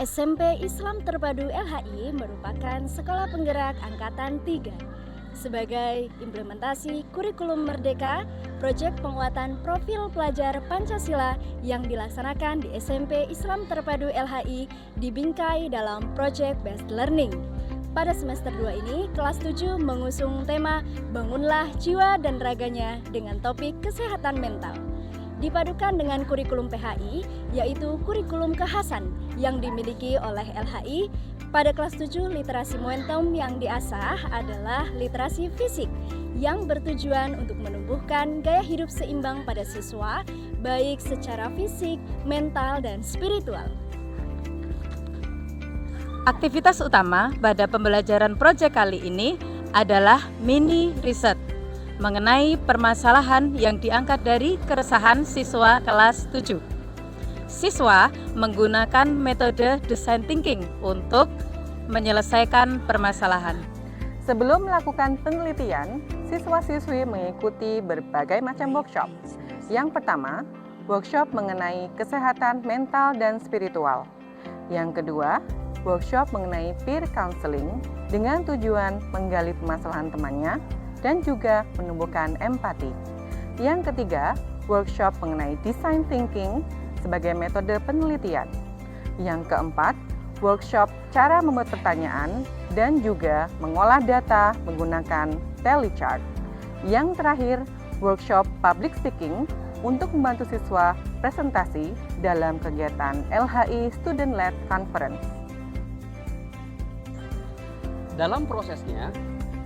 SMP Islam Terpadu LHI merupakan sekolah penggerak Angkatan 3. Sebagai implementasi kurikulum merdeka, proyek penguatan profil pelajar Pancasila yang dilaksanakan di SMP Islam Terpadu LHI dibingkai dalam proyek Based Learning. Pada semester 2 ini, kelas 7 mengusung tema Bangunlah Jiwa dan Raganya dengan topik kesehatan mental. Dipadukan dengan kurikulum PHI, yaitu kurikulum kekhasan yang dimiliki oleh LHI. Pada kelas 7, literasi momentum yang diasah adalah literasi fisik yang bertujuan untuk menumbuhkan gaya hidup seimbang pada siswa, baik secara fisik, mental, dan spiritual. Aktivitas utama pada pembelajaran proyek kali ini adalah mini riset mengenai permasalahan yang diangkat dari keresahan siswa kelas 7. Siswa menggunakan metode design thinking untuk menyelesaikan permasalahan. Sebelum melakukan penelitian, siswa-siswi mengikuti berbagai macam workshop. Yang pertama, workshop mengenai kesehatan mental dan spiritual. Yang kedua, workshop mengenai peer counseling dengan tujuan menggali permasalahan temannya dan juga menumbuhkan empati. Yang ketiga, workshop mengenai design thinking sebagai metode penelitian. Yang keempat, workshop cara membuat pertanyaan dan juga mengolah data menggunakan telechart. Yang terakhir, workshop public speaking untuk membantu siswa presentasi dalam kegiatan LHI Student-Led Conference. Dalam prosesnya,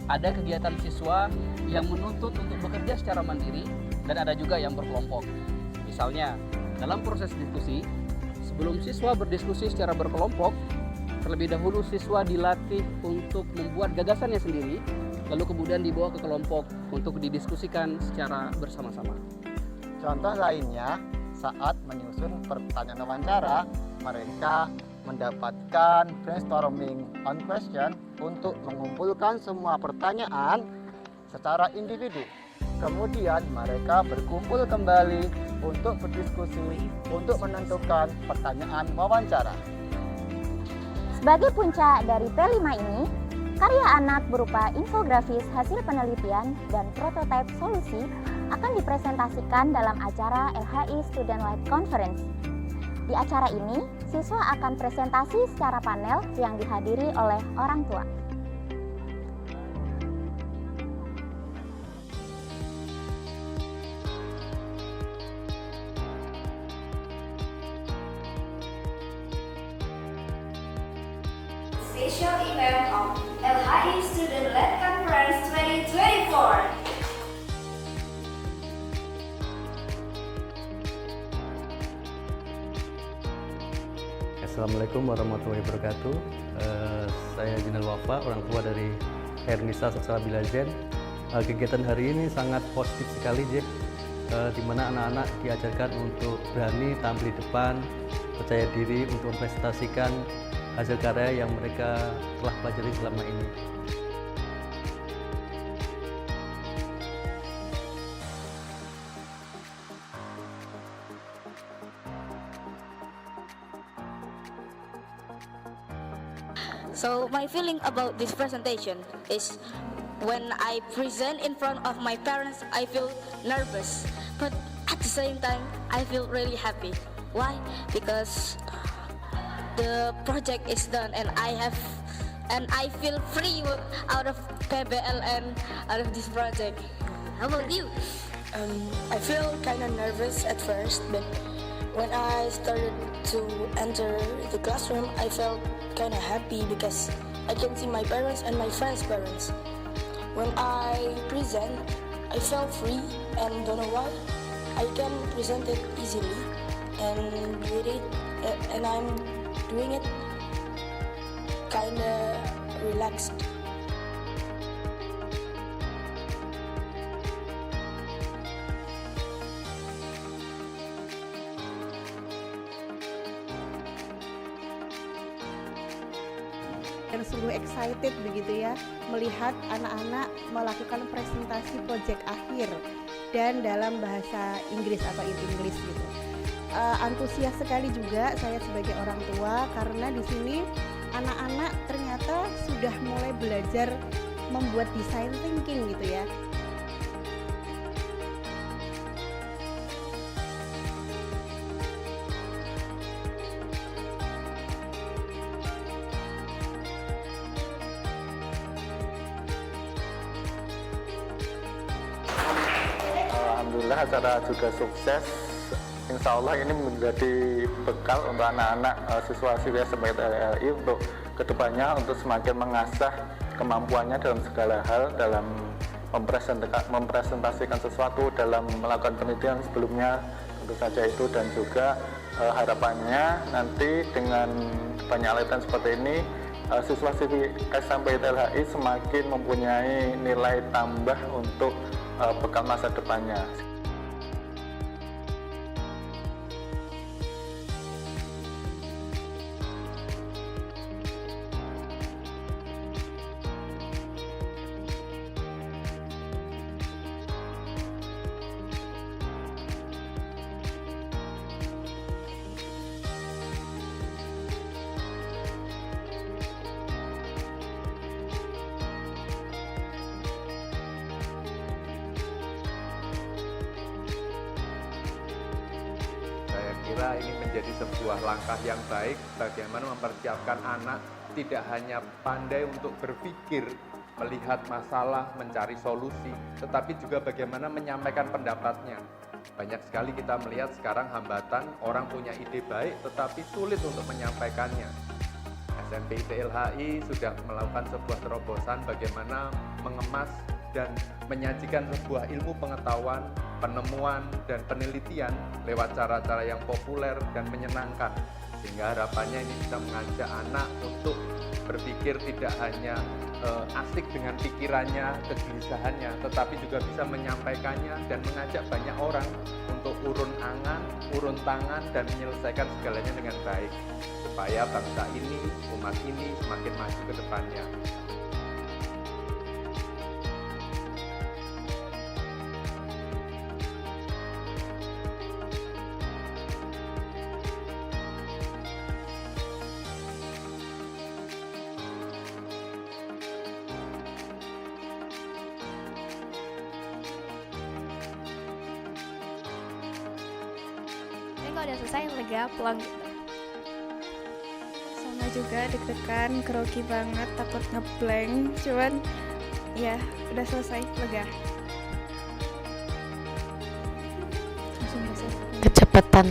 ada kegiatan siswa yang menuntut untuk bekerja secara mandiri dan ada juga yang berkelompok. Misalnya, dalam proses diskusi, sebelum siswa berdiskusi secara berkelompok, terlebih dahulu siswa dilatih untuk membuat gagasannya sendiri, lalu kemudian dibawa ke kelompok untuk didiskusikan secara bersama-sama. Contoh lainnya, saat menyusun pertanyaan wawancara, mereka mendapatkan brainstorming on question untuk mengumpulkan semua pertanyaan secara individu. Kemudian mereka berkumpul kembali untuk berdiskusi untuk menentukan pertanyaan wawancara. Sebagai puncak dari P5 ini, karya anak berupa infografis hasil penelitian dan prototipe solusi akan dipresentasikan dalam acara LHI Student-Led Conference. Di acara ini, siswa akan presentasi secara panel yang dihadiri oleh orang tua. Special event of LHI Student-Led Conference 2024. Assalamualaikum warahmatullahi wabarakatuh. Saya Jinal Wafa, orang tua dari Hernisa Salsabila Zen. Kegiatan hari ini sangat positif sekali, Jack. Di mana anak-anak diajarkan untuk berani tampil di depan, percaya diri untuk mempresentasikan hasil karya yang mereka telah pelajari selama ini. So my feeling about this presentation is when I present in front of my parents, I feel nervous, but at the same time, I feel really happy. Why? Because the project is done and I feel free out of PBL and out of this project. How about you? I feel kind of nervous at first, but when I started to enter the classroom, I felt kind of happy because I can see my parents and my friends' parents. When I present, I felt free and don't know why. I can present it easily and with it, and I'm doing it kind of relaxed. Dan sungguh excited begitu ya melihat anak-anak melakukan presentasi proyek akhir dan dalam bahasa Inggris atau English gitu. antusias sekali juga saya sebagai orang tua, karena di sini anak-anak ternyata sudah mulai belajar membuat design thinking gitu ya. Alhamdulillah acara juga sukses. Insya Allah ini menjadi bekal untuk anak-anak siswa-siswi SMPT LHI untuk kedepannya untuk semakin mengasah kemampuannya dalam segala hal, dalam mempresentasikan sesuatu, dalam melakukan penelitian sebelumnya tentu saja itu, dan juga harapannya nanti dengan banyak latihan seperti ini siswa-siswi SMPT LHI semakin mempunyai nilai tambah untuk bekal masa depannya. Kira ini menjadi sebuah langkah yang baik bagaimana mempersiapkan anak tidak hanya pandai untuk berpikir, melihat masalah, mencari solusi, tetapi juga bagaimana menyampaikan pendapatnya. Banyak sekali kita melihat sekarang hambatan, orang punya ide baik tetapi sulit untuk menyampaikannya. SMPT LHI sudah melakukan sebuah terobosan bagaimana mengemas dan menyajikan sebuah ilmu pengetahuan, penemuan, dan penelitian lewat cara-cara yang populer dan menyenangkan. Sehingga harapannya ini bisa mengajak anak untuk berpikir tidak hanya asik dengan pikirannya, kegelisahannya, tetapi juga bisa menyampaikannya dan mengajak banyak orang untuk urun angan, urun tangan, dan menyelesaikan segalanya dengan baik. Supaya bangsa ini, umat ini semakin maju ke depannya. Kalau udah selesai lega pulang gitu. Sama juga deg-degan, grogi banget, takut ngeblank, cuman ya udah selesai lega. Kecepatan.